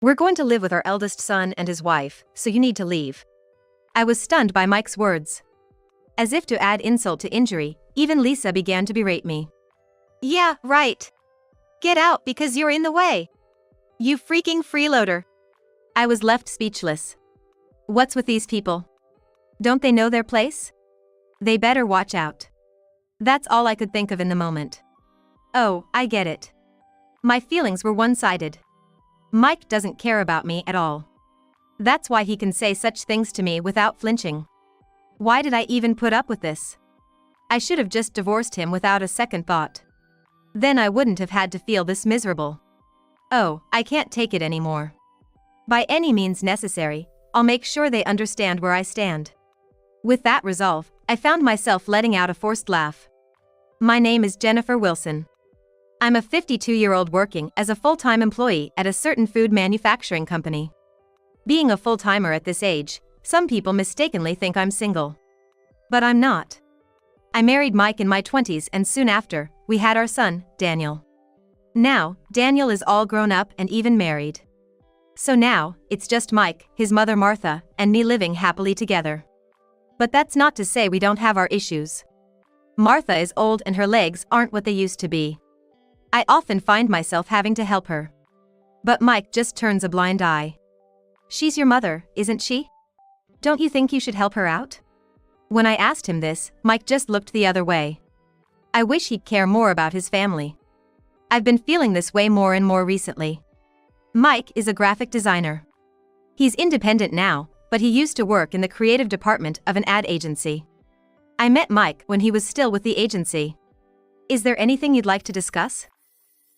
We're going to live with our eldest son and his wife, so you need to leave. I was stunned by Mike's words. As if to add insult to injury, even Lisa began to berate me. Yeah, right. Get out because you're in the way. You freaking freeloader. I was left speechless. What's with these people? Don't they know their place? They better watch out. That's all I could think of in the moment. Oh, I get it. My feelings were one-sided. Mike doesn't care about me at all. That's why he can say such things to me without flinching. Why did I even put up with this? I should have just divorced him without a second thought. Then I wouldn't have had to feel this miserable. Oh, I can't take it anymore. By any means necessary, I'll make sure they understand where I stand. With that resolve, I found myself letting out a forced laugh. My name is Jennifer Wilson. I'm a 52-year-old working as a full-time employee at a certain food manufacturing company. Being a full-timer at this age, some people mistakenly think I'm single. But I'm not. I married Mike in my 20s and soon after, we had our son, Daniel. Now, Daniel is all grown up and even married. So now, it's just Mike, his mother Martha, and me living happily together. But that's not to say we don't have our issues. Martha is old and her legs aren't what they used to be. I often find myself having to help her. But Mike just turns a blind eye. She's your mother, isn't she? Don't you think you should help her out? When I asked him this, Mike just looked the other way. I wish he'd care more about his family. I've been feeling this way more and more recently. Mike is a graphic designer. He's independent now, but he used to work in the creative department of an ad agency. I met Mike when he was still with the agency. Is there anything you'd like to discuss?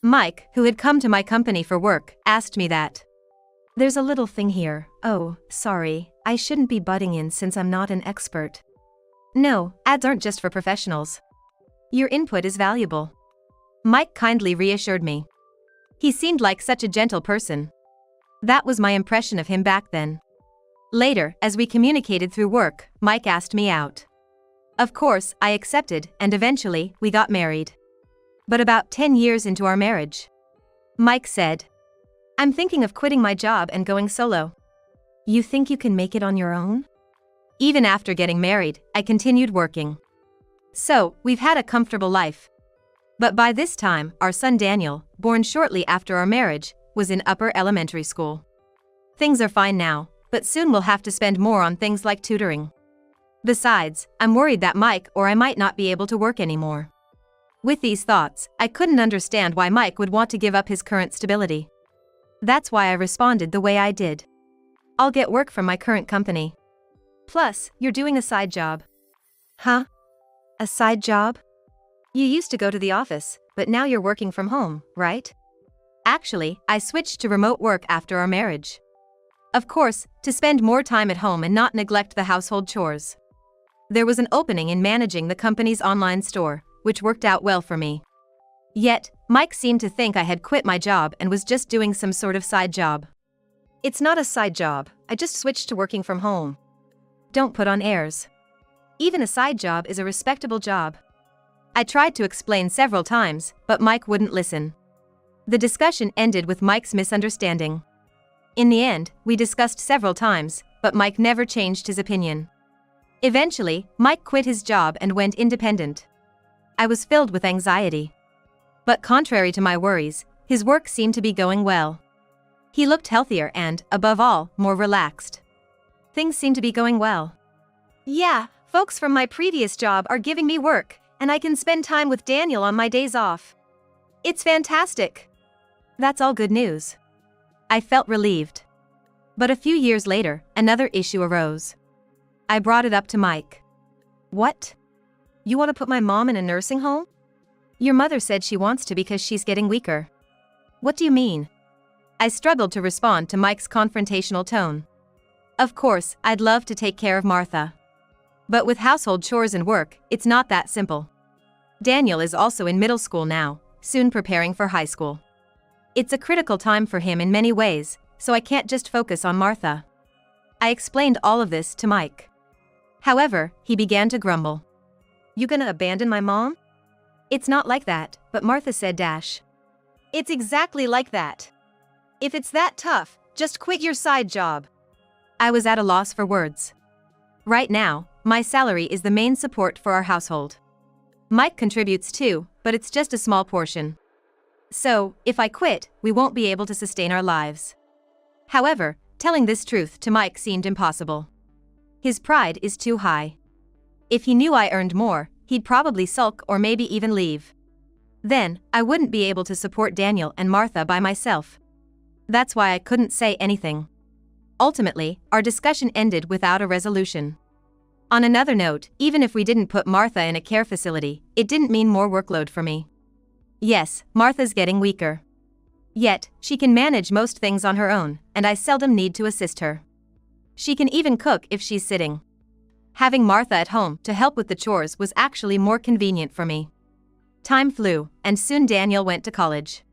Mike, who had come to my company for work, asked me that. There's a little thing here. Oh, sorry, I shouldn't be butting in since I'm not an expert. No, ads aren't just for professionals. Your input is valuable. Mike kindly reassured me. He seemed like such a gentle person. That was my impression of him back then. Later, as we communicated through work, Mike asked me out. Of course, I accepted, and eventually, we got married. But about 10 years into our marriage, Mike said, I'm thinking of quitting my job and going solo. You think you can make it on your own? Even after getting married, I continued working. So, we've had a comfortable life. But by this time, our son Daniel, born shortly after our marriage, was in upper elementary school. Things are fine now, but soon we'll have to spend more on things like tutoring. Besides, I'm worried that Mike or I might not be able to work anymore. With these thoughts, I couldn't understand why Mike would want to give up his current stability. That's why I responded the way I did. I'll get work from my current company. Plus, you're doing a side job. Huh? A side job? You used to go to the office, but now you're working from home, right? Actually, I switched to remote work after our marriage. Of course, to spend more time at home and not neglect the household chores. There was an opening in managing the company's online store, which worked out well for me. Yet, Mike seemed to think I had quit my job and was just doing some sort of side job. It's not a side job, I just switched to working from home. Don't put on airs. Even a side job is a respectable job. I tried to explain several times, but Mike wouldn't listen. The discussion ended with Mike's misunderstanding. In the end, we discussed several times, but Mike never changed his opinion. Eventually, Mike quit his job and went independent. I was filled with anxiety. But contrary to my worries, his work seemed to be going well. He looked healthier and, above all, more relaxed. Things seemed to be going well. Yeah, folks from my previous job are giving me work, and I can spend time with Daniel on my days off. It's fantastic. That's all good news. I felt relieved. But a few years later, another issue arose. I brought it up to Mike. What? You want to put my mom in a nursing home? Your mother said she wants to because she's getting weaker. What do you mean? I struggled to respond to Mike's confrontational tone. Of course, I'd love to take care of Martha. But with household chores and work, it's not that simple. Daniel is also in middle school now, soon preparing for high school. It's a critical time for him in many ways, so I can't just focus on Martha. I explained all of this to Mike. However, he began to grumble. You gonna abandon my mom? It's not like that, but Martha said . It's exactly like that. If it's that tough, just quit your side job. I was at a loss for words. Right now, my salary is the main support for our household. Mike contributes too, but it's just a small portion. So, if I quit, we won't be able to sustain our lives. However, telling this truth to Mike seemed impossible. His pride is too high. If he knew I earned more, he'd probably sulk or maybe even leave. Then, I wouldn't be able to support Daniel and Martha by myself. That's why I couldn't say anything. Ultimately, our discussion ended without a resolution. On another note, even if we didn't put Martha in a care facility, it didn't mean more workload for me. Yes, Martha's getting weaker. Yet, she can manage most things on her own, and I seldom need to assist her. She can even cook if she's sitting. Having Martha at home to help with the chores was actually more convenient for me. Time flew, and soon Daniel went to college.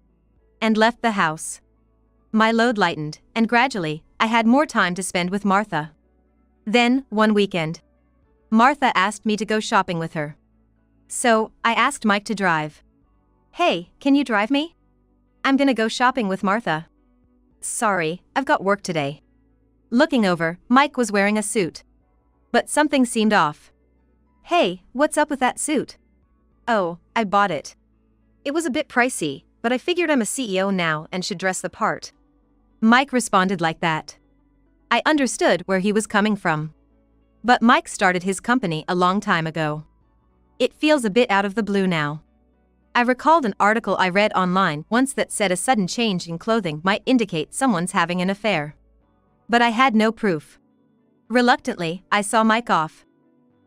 And left the house. My load lightened, and gradually, I had more time to spend with Martha. Then, one weekend, Martha asked me to go shopping with her. So, I asked Mike to drive. Hey, can you drive me? I'm gonna go shopping with Martha. Sorry, I've got work today. Looking over, Mike was wearing a suit. But something seemed off. Hey, what's up with that suit? Oh, I bought it. It was a bit pricey, but I figured I'm a CEO now and should dress the part. Mike responded like that. I understood where he was coming from. But Mike started his company a long time ago. It feels a bit out of the blue now. I recalled an article I read online once that said a sudden change in clothing might indicate someone's having an affair. But I had no proof. Reluctantly, I saw Mike off.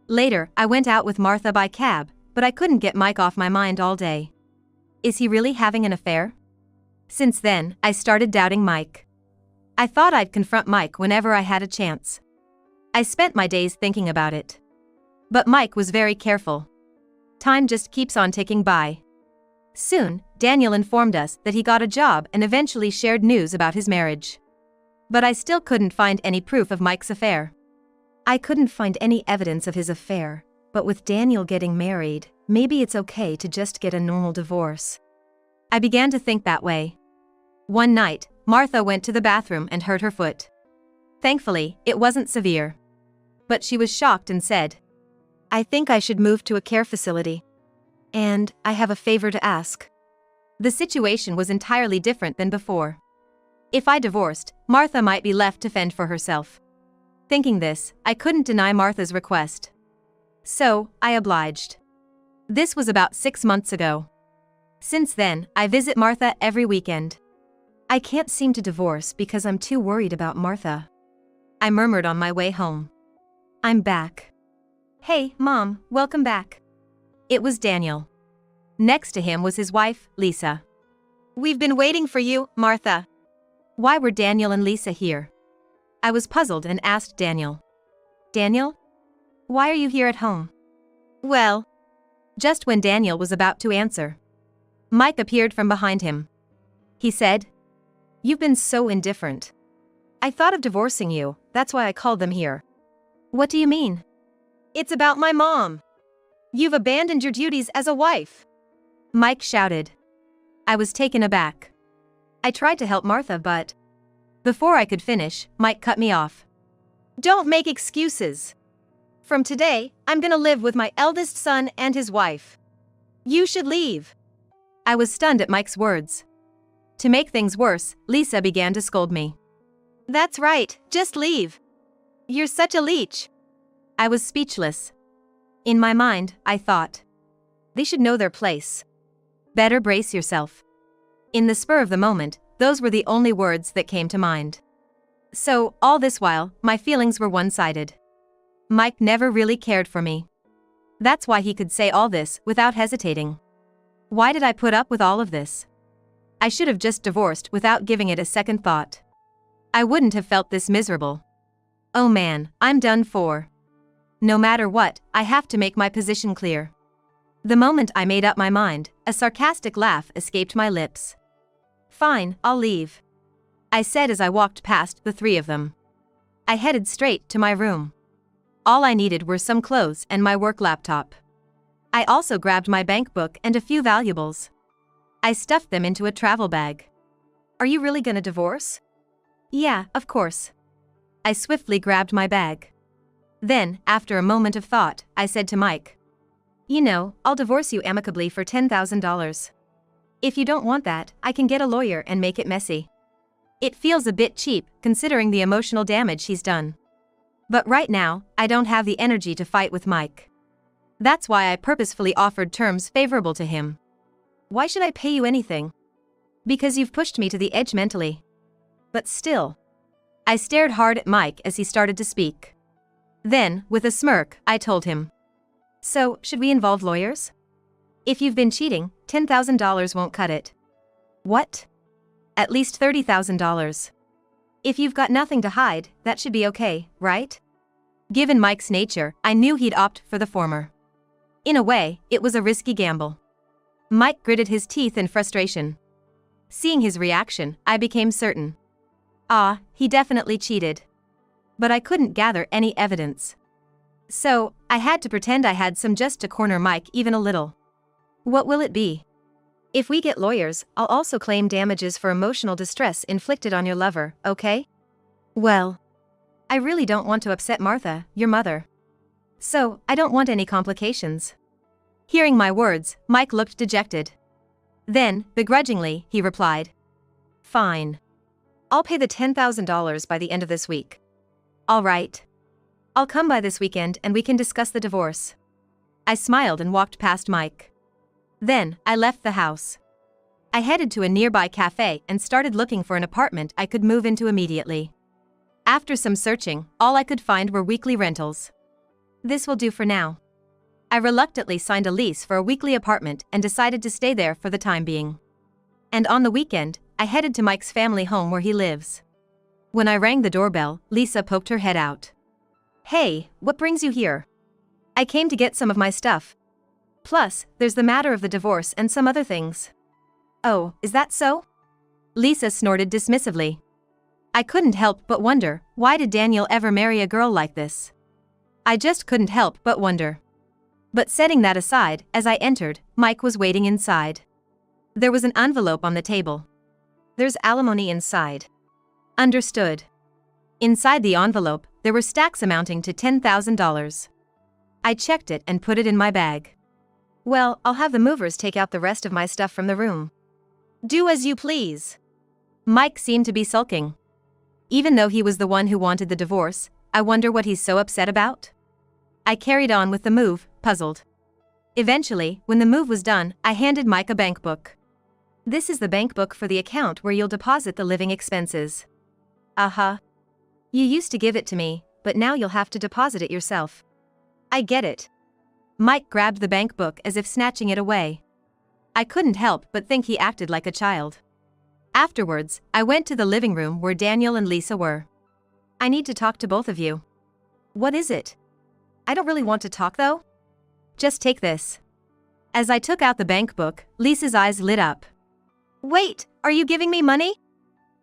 Later, I went out with Martha by cab, but I couldn't get Mike off my mind all day. Is he really having an affair? Since then, I started doubting Mike. I thought I'd confront Mike whenever I had a chance. I spent my days thinking about it. But Mike was very careful. Time just keeps on ticking by. Soon, Daniel informed us that he got a job and eventually shared news about his marriage. But I still couldn't find any proof of Mike's affair. I couldn't find any evidence of his affair, but with Daniel getting married, maybe it's okay to just get a normal divorce. I began to think that way. One night, Martha went to the bathroom and hurt her foot. Thankfully, it wasn't severe. But she was shocked and said, I think I should move to a care facility. And I have a favor to ask. The situation was entirely different than before. If I divorced, Martha might be left to fend for herself. Thinking this, I couldn't deny Martha's request. So, I obliged. This was about 6 months ago. Since then, I visit Martha every weekend. I can't seem to divorce because I'm too worried about Martha. I murmured on my way home. I'm back. Hey, Mom, welcome back. It was Daniel. Next to him was his wife, Lisa. We've been waiting for you, Martha. Why were Daniel and Lisa here? I was puzzled and asked Daniel. Daniel? Why are you here at home? Well, just when Daniel was about to answer, Mike appeared from behind him. He said, You've been so indifferent. I thought of divorcing you, that's why I called them here. What do you mean? It's about my mom. You've abandoned your duties as a wife. Mike shouted. I was taken aback. I tried to help Martha, but before I could finish, Mike cut me off. Don't make excuses. From today, I'm gonna live with my eldest son and his wife. You should leave. I was stunned at Mike's words. To make things worse, Lisa began to scold me. That's right, just leave. You're such a leech. I was speechless. In my mind, I thought, they should know their place. Better brace yourself. In the spur of the moment, those were the only words that came to mind. So, all this while, my feelings were one-sided. Mike never really cared for me. That's why he could say all this without hesitating. Why did I put up with all of this? I should have just divorced without giving it a second thought. I wouldn't have felt this miserable. Oh man, I'm done for. No matter what, I have to make my position clear. The moment I made up my mind, a sarcastic laugh escaped my lips. Fine, I'll leave, I said as I walked past the three of them. I headed straight to my room. All I needed were some clothes and my work laptop. I also grabbed my bank book and a few valuables. I stuffed them into a travel bag. Are you really gonna divorce? Yeah, of course. I swiftly grabbed my bag. Then, after a moment of thought, I said to Mike, "You know, I'll divorce you amicably for $10,000. If you don't want that, I can get a lawyer and make it messy. It feels a bit cheap, considering the emotional damage he's done. But right now, I don't have the energy to fight with Mike. That's why I purposefully offered terms favorable to him." "Why should I pay you anything?" "Because you've pushed me to the edge mentally." "But still." I stared hard at Mike as he started to speak. Then, with a smirk, I told him, "So, should we involve lawyers? If you've been cheating, $10,000 won't cut it." "What?" "At least $30,000. If you've got nothing to hide, that should be okay, right?" Given Mike's nature, I knew he'd opt for the former. In a way, it was a risky gamble. Mike gritted his teeth in frustration. Seeing his reaction, I became certain. He definitely cheated. But I couldn't gather any evidence. So, I had to pretend I had some just to corner Mike even a little. "What will it be?" "If we get lawyers, I'll also claim damages for emotional distress inflicted on your lover, okay?" "Well, I really don't want to upset Martha, your mother. So, I don't want any complications." Hearing my words, Mike looked dejected. Then, begrudgingly, he replied, "Fine. I'll pay the $10,000 by the end of this week." "All right. I'll come by this weekend and we can discuss the divorce." I smiled and walked past Mike. Then, I left the house. I headed to a nearby cafe and started looking for an apartment I could move into immediately. After some searching, all I could find were weekly rentals. This will do for now. I reluctantly signed a lease for a weekly apartment and decided to stay there for the time being. And on the weekend, I headed to Mike's family home where he lives. When I rang the doorbell, Lisa poked her head out. "Hey, what brings you here?" "I came to get some of my stuff. Plus, there's the matter of the divorce and some other things." "Oh, is that so?" Lisa snorted dismissively. I couldn't help but wonder, why did Daniel ever marry a girl like this? I just couldn't help but wonder. But setting that aside, as I entered, Mike was waiting inside. There was an envelope on the table. "There's alimony inside." "Understood." Inside the envelope, there were stacks amounting to $10,000. I checked it and put it in my bag. "Well, I'll have the movers take out the rest of my stuff from the room." "Do as you please." Mike seemed to be sulking. Even though he was the one who wanted the divorce, I wonder what he's so upset about? I carried on with the move, puzzled. Eventually, when the move was done, I handed Mike a bank book. "This is the bank book for the account where you'll deposit the living expenses." "Uh-huh. You used to give it to me, but now you'll have to deposit it yourself." "I get it." Mike grabbed the bank book as if snatching it away. I couldn't help but think he acted like a child. Afterwards, I went to the living room where Daniel and Lisa were. "I need to talk to both of you." "What is it?" "I don't really want to talk though." "Just take this." As I took out the bank book, Lisa's eyes lit up. "Wait, are you giving me money?"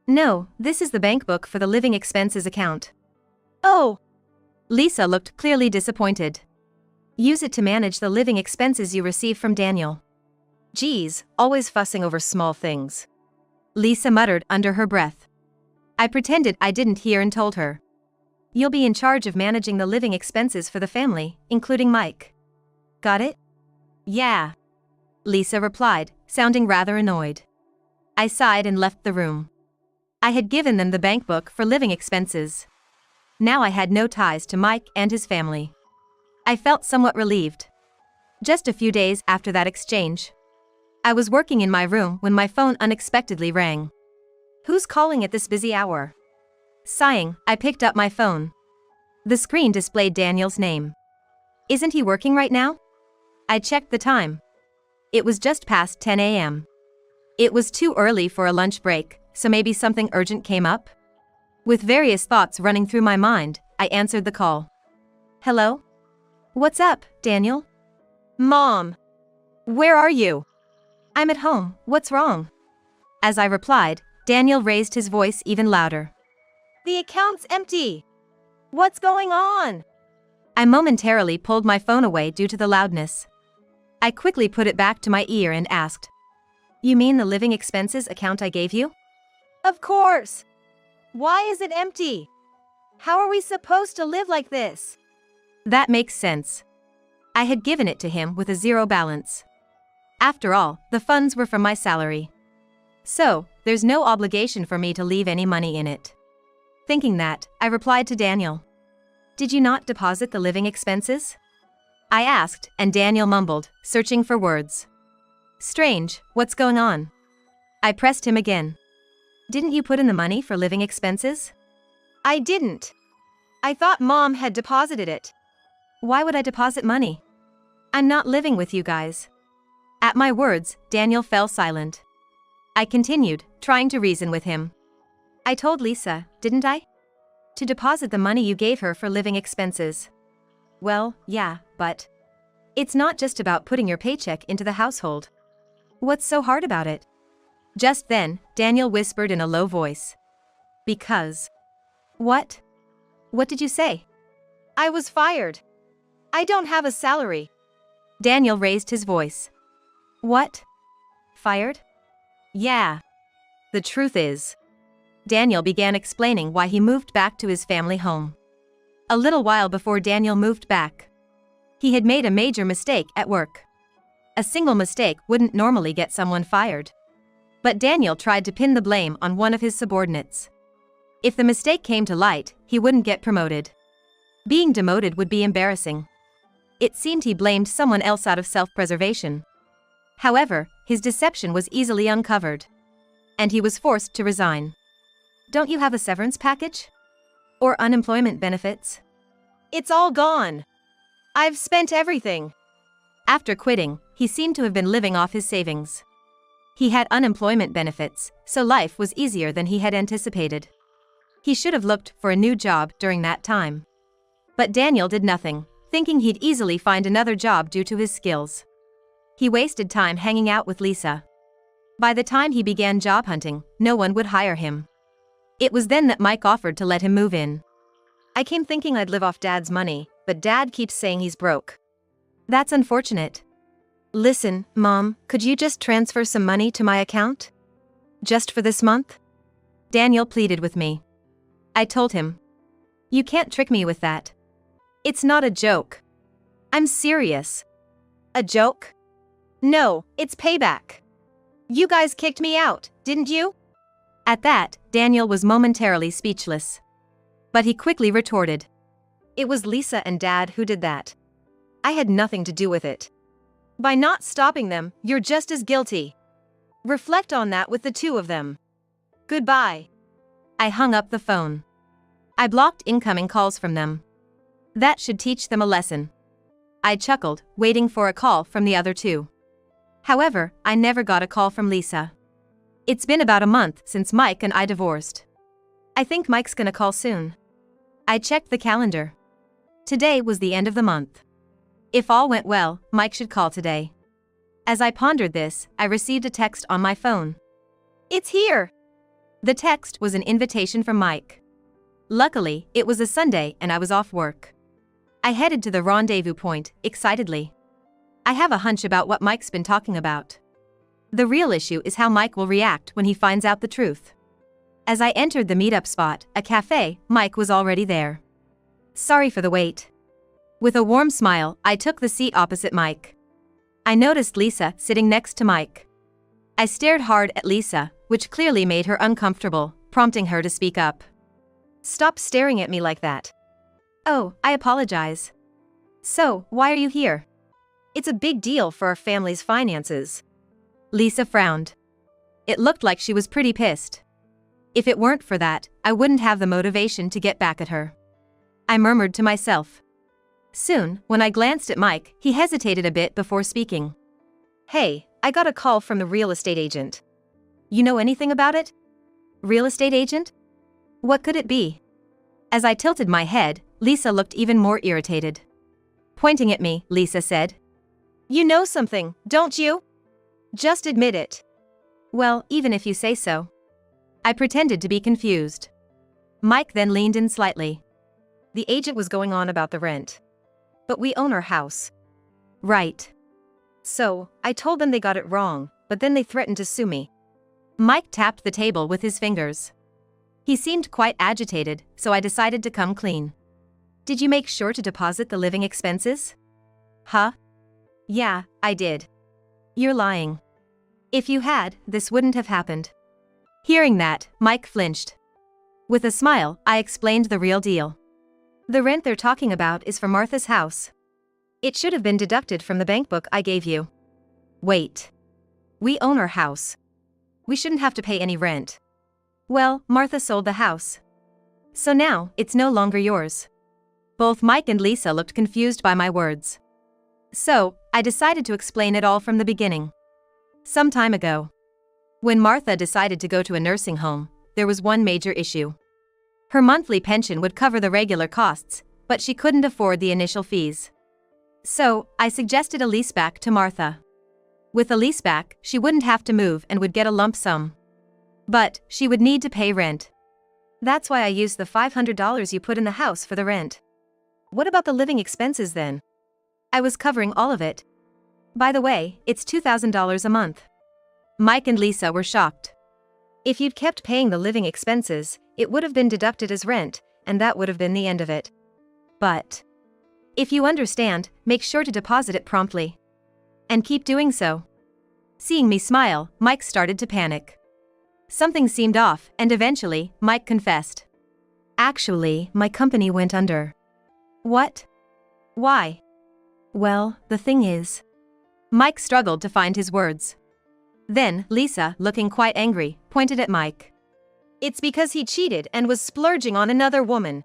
"No, this is the bank book for the living expenses account." "Oh." Lisa looked clearly disappointed. "Use it to manage the living expenses you receive from Daniel." "Geez, always fussing over small things," Lisa muttered under her breath. I pretended I didn't hear and told her. "You'll be in charge of managing the living expenses for the family, including Mike. Got it?" "Yeah," Lisa replied, sounding rather annoyed. I sighed and left the room. I had given them the bank book for living expenses. Now I had no ties to Mike and his family. I felt somewhat relieved. Just a few days after that exchange, I was working in my room when my phone unexpectedly rang. "Who's calling at this busy hour?" Sighing, I picked up my phone. The screen displayed Daniel's name. "Isn't he working right now?" I checked the time. It was just past 10 a.m. It was too early for a lunch break, so maybe something urgent came up? With various thoughts running through my mind, I answered the call. "Hello? What's up, Daniel?" "Mom. Where are you?" "I'm at home, what's wrong?" As I replied, Daniel raised his voice even louder. "The account's empty. What's going on?" I momentarily pulled my phone away due to the loudness. I quickly put it back to my ear and asked, "You mean the living expenses account I gave you?" "Of course." Why is it empty? How are we supposed to live like this? That makes sense. I had given it to him with a zero balance. After all, the funds were from my salary. So, there's no obligation for me to leave any money in it. Thinking that, I replied to Daniel. Did you not deposit the living expenses? I asked, and Daniel mumbled, searching for words. Strange, what's going on? I pressed him again. Didn't you put in the money for living expenses? I didn't. I thought Mom had deposited it. Why would I deposit money? I'm not living with you guys. At my words, Daniel fell silent. I continued, trying to reason with him. I told Lisa, didn't I? To deposit the money you gave her for living expenses. Well, yeah, but it's not just about putting your paycheck into the household. What's so hard about it? Just then, Daniel whispered in a low voice. Because. What? What did you say? I was fired. I don't have a salary. Daniel raised his voice. What? Fired? Yeah. The truth is. Daniel began explaining why he moved back to his family home. A little while before Daniel moved back, he had made a major mistake at work. A single mistake wouldn't normally get someone fired. But Daniel tried to pin the blame on one of his subordinates. If the mistake came to light, he wouldn't get promoted. Being demoted would be embarrassing. It seemed he blamed someone else out of self-preservation. However, his deception was easily uncovered. And he was forced to resign. Don't you have a severance package? Or unemployment benefits? It's all gone. I've spent everything. After quitting, he seemed to have been living off his savings. He had unemployment benefits, so life was easier than he had anticipated. He should have looked for a new job during that time. But Daniel did nothing, thinking he'd easily find another job due to his skills. He wasted time hanging out with Lisa. By the time he began job hunting, no one would hire him. It was then that Mike offered to let him move in. I came thinking I'd live off Dad's money, but Dad keeps saying he's broke. That's unfortunate. Listen, Mom, could you just transfer some money to my account? Just for this month? Daniel pleaded with me. I told him. You can't trick me with that. It's not a joke. I'm serious. A joke? No, it's payback. You guys kicked me out, didn't you? At that, Daniel was momentarily speechless. But he quickly retorted. It was Lisa and Dad who did that. I had nothing to do with it. By not stopping them, you're just as guilty. Reflect on that with the two of them. Goodbye. I hung up the phone. I blocked incoming calls from them. That should teach them a lesson. I chuckled, waiting for a call from the other two. However, I never got a call from Lisa. It's been about a month since Mike and I divorced. I think Mike's gonna call soon. I checked the calendar. Today was the end of the month. If all went well, Mike should call today. As I pondered this, I received a text on my phone. It's here. The text was an invitation from Mike. Luckily, it was a Sunday and I was off work. I headed to the rendezvous point, excitedly. I have a hunch about what Mike's been talking about. The real issue is how Mike will react when he finds out the truth. As I entered the meetup spot, a cafe, Mike was already there. Sorry for the wait. With a warm smile, I took the seat opposite Mike. I noticed Lisa sitting next to Mike. I stared hard at Lisa, which clearly made her uncomfortable, prompting her to speak up. Stop staring at me like that. Oh, I apologize. So, why are you here? It's a big deal for our family's finances. Lisa frowned. It looked like she was pretty pissed. If it weren't for that, I wouldn't have the motivation to get back at her. I murmured to myself. Soon, when I glanced at Mike, he hesitated a bit before speaking. Hey, I got a call from the real estate agent. You know anything about it? Real estate agent? What could it be? As I tilted my head, Lisa looked even more irritated. Pointing at me, Lisa said. You know something, don't you? Just admit it. Well, even if you say so. I pretended to be confused. Mike then leaned in slightly. The agent was going on about the rent. But we own our house. Right. So, I told them they got it wrong, but then they threatened to sue me. Mike tapped the table with his fingers. He seemed quite agitated, so I decided to come clean. Did you make sure to deposit the living expenses? Huh? Yeah, I did. You're lying. If you had, this wouldn't have happened. Hearing that, Mike flinched. With a smile, I explained the real deal. The rent they're talking about is for Martha's house. It should have been deducted from the bank book I gave you. Wait. We own our house. We shouldn't have to pay any rent. Well, Martha sold the house. So now, it's no longer yours. Both Mike and Lisa looked confused by my words. So, I decided to explain it all from the beginning. Some time ago, when Martha decided to go to a nursing home, there was one major issue. Her monthly pension would cover the regular costs, but she couldn't afford the initial fees. So, I suggested a leaseback to Martha. With a leaseback, she wouldn't have to move and would get a lump sum. But, she would need to pay rent. That's why I used the $500 you put in the house for the rent. What about the living expenses then? I was covering all of it. By the way, it's $2,000 a month. Mike and Lisa were shocked. If you'd kept paying the living expenses, it would have been deducted as rent, and that would have been the end of it. But if you understand, make sure to deposit it promptly. And keep doing so. Seeing me smile, Mike started to panic. Something seemed off, and eventually, Mike confessed. Actually, my company went under. What? Why? Well, the thing is. Mike struggled to find his words. Then, Lisa, looking quite angry, pointed at Mike. It's because he cheated and was splurging on another woman.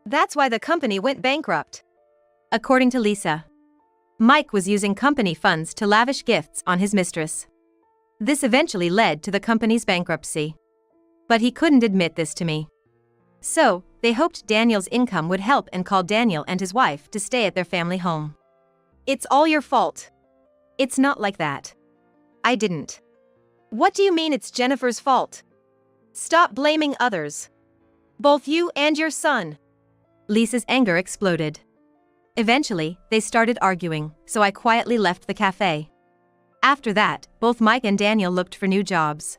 That's why the company went bankrupt. According to Lisa, Mike was using company funds to lavish gifts on his mistress. This eventually led to the company's bankruptcy. But he couldn't admit this to me. So, they hoped Daniel's income would help and called Daniel and his wife to stay at their family home. It's all your fault. It's not like that. I didn't. What do you mean it's Jennifer's fault? Stop blaming others. Both you and your son. Lisa's anger exploded. Eventually, they started arguing, so I quietly left the cafe. After that, both Mike and Daniel looked for new jobs.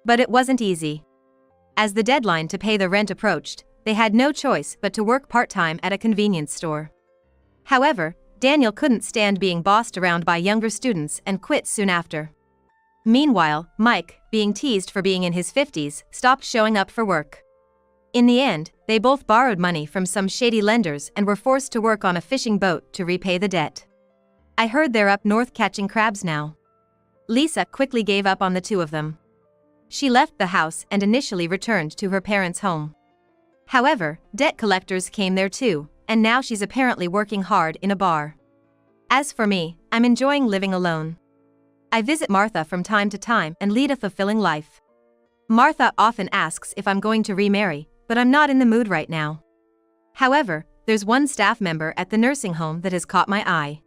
But it wasn't easy. As the deadline to pay the rent approached, they had no choice but to work part-time at a convenience store. However, Daniel couldn't stand being bossed around by younger students and quit soon after. Meanwhile, Mike, being teased for being in his 50s, stopped showing up for work. In the end, they both borrowed money from some shady lenders and were forced to work on a fishing boat to repay the debt. I heard they're up north catching crabs now. Lisa quickly gave up on the two of them. She left the house and initially returned to her parents' home. However, debt collectors came there too, and now she's apparently working hard in a bar. As for me, I'm enjoying living alone. I visit Martha from time to time and lead a fulfilling life. Martha often asks if I'm going to remarry, but I'm not in the mood right now. However, there's one staff member at the nursing home that has caught my eye.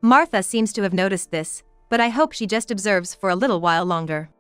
Martha seems to have noticed this, but I hope she just observes for a little while longer.